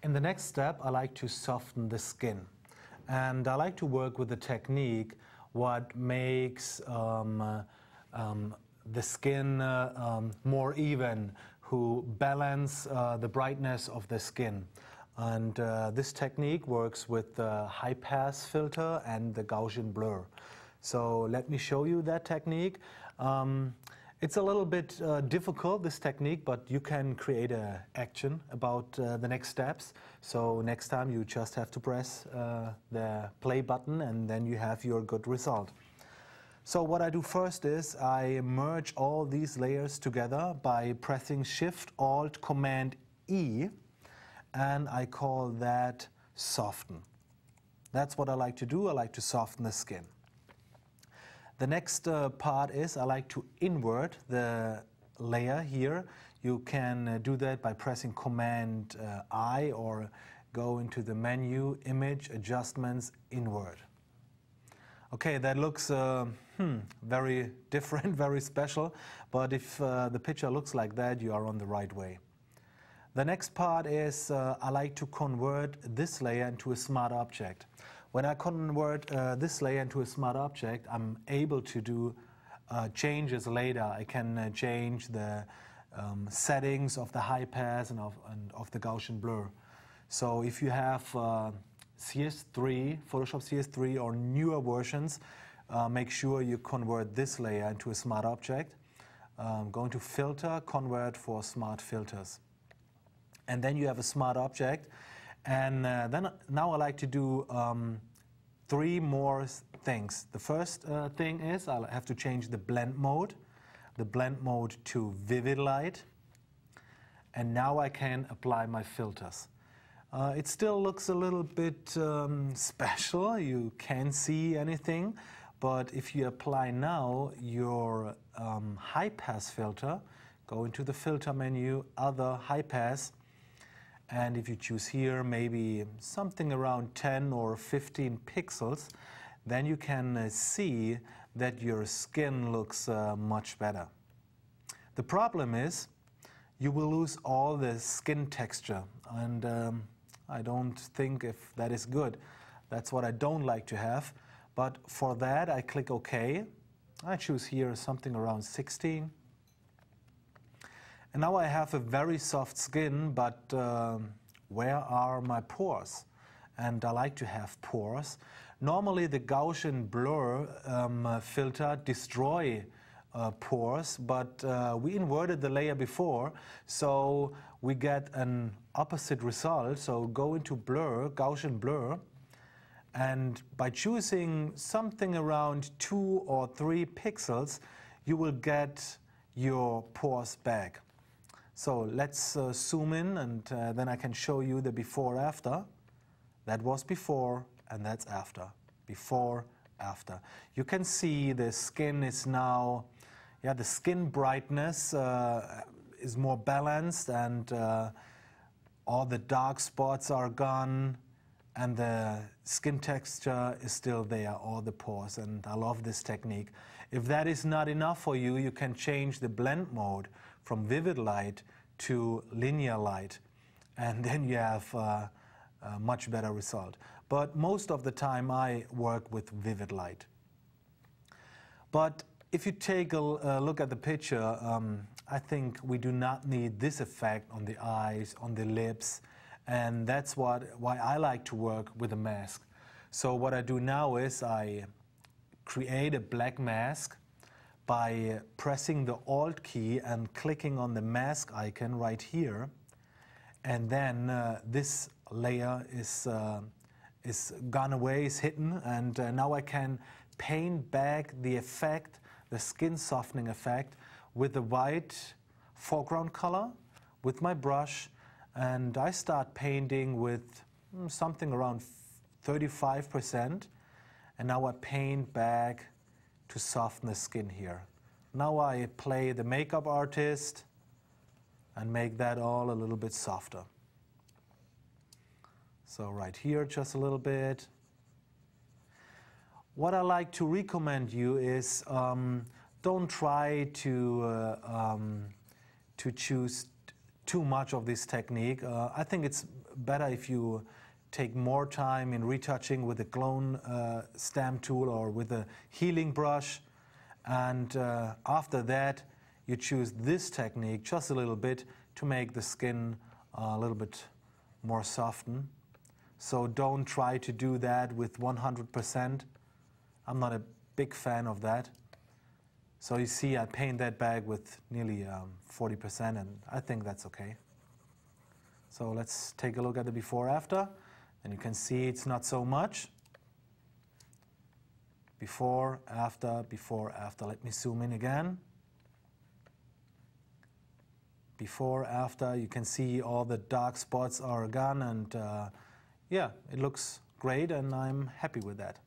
In the next step, I like to soften the skin. And I like to work with a technique what makes the skin more even, who balance the brightness of the skin. And this technique works with the high-pass filter and the Gaussian blur. So let me show you that technique. It's a little bit difficult, this technique, but you can create an action about the next steps. So next time you just have to press the play button and then you have your good result. So what I do first is I merge all these layers together by pressing Shift-Alt-Command-E, and I call that soften. That's what I like to do. I like to soften the skin. The next part is I like to invert the layer here. You can do that by pressing Command I or go into the menu, Image, Adjustments, Invert. Okay, that looks very different, very special, but if the picture looks like that, you are on the right way. The next part is I like to convert this layer into a smart object. When I convert this layer into a smart object, I'm able to do changes later. I can change the settings of the high pass and of the Gaussian blur. So if you have CS3, Photoshop CS3 or newer versions, make sure you convert this layer into a smart object. Going to Filter, Convert for Smart Filters. And then you have a smart object. And now I like to do 3 more things. The first thing is I'll have to change the blend mode to vivid light. And now I can apply my filters. It still looks a little bit special. You can't see anything. But if you apply now your high pass filter, go into the filter menu, Other, High Pass. And if you choose here maybe something around 10 or 15 pixels, then you can see that your skin looks much better. The problem is you will lose all the skin texture, and I don't think if that is good. That's what I don't like to have. But for that I click OK. I choose here something around 16. And now I have a very soft skin, but where are my pores? And I like to have pores. Normally the Gaussian blur filter destroy pores, but we inverted the layer before, so we get an opposite result. So go into blur, Gaussian blur, and by choosing something around 2 or 3 pixels, you will get your pores back. So let's zoom in, and then I can show you the before after. That was before and that's after. Before, after. You can see the skin is now, the skin brightness is more balanced, and all the dark spots are gone, and the skin texture is still there, all the pores, and I love this technique. If that is not enough for you, you can change the blend mode from vivid light to linear light, and then you have a much better result. But most of the time I work with vivid light. But if you take a look at the picture, I think we do not need this effect on the eyes, on the lips, and that's why I like to work with a mask. So what I do now is I create a black mask by pressing the Alt key and clicking on the mask icon right here, and then this layer is gone away, is hidden, and now I can paint back the effect, the skin softening effect, with the white foreground color with my brush, and I start painting with something around 35%, and now I paint back to soften the skin here. Now I play the makeup artist and make that all a little bit softer. So right here just a little bit. What I like to recommend you is don't try to choose too much of this technique. I think it's better if you take more time in retouching with a clone stamp tool or with a healing brush. And after that, you choose this technique just a little bit to make the skin a little bit more soften. So don't try to do that with 100%. I'm not a big fan of that. So you see, I paint that bag with nearly 40%, and I think that's okay. So let's take a look at the before after, and you can see it's not so much. Before, after, before, after. Let me zoom in again. Before, after, you can see all the dark spots are gone, and yeah, it looks great, and I'm happy with that.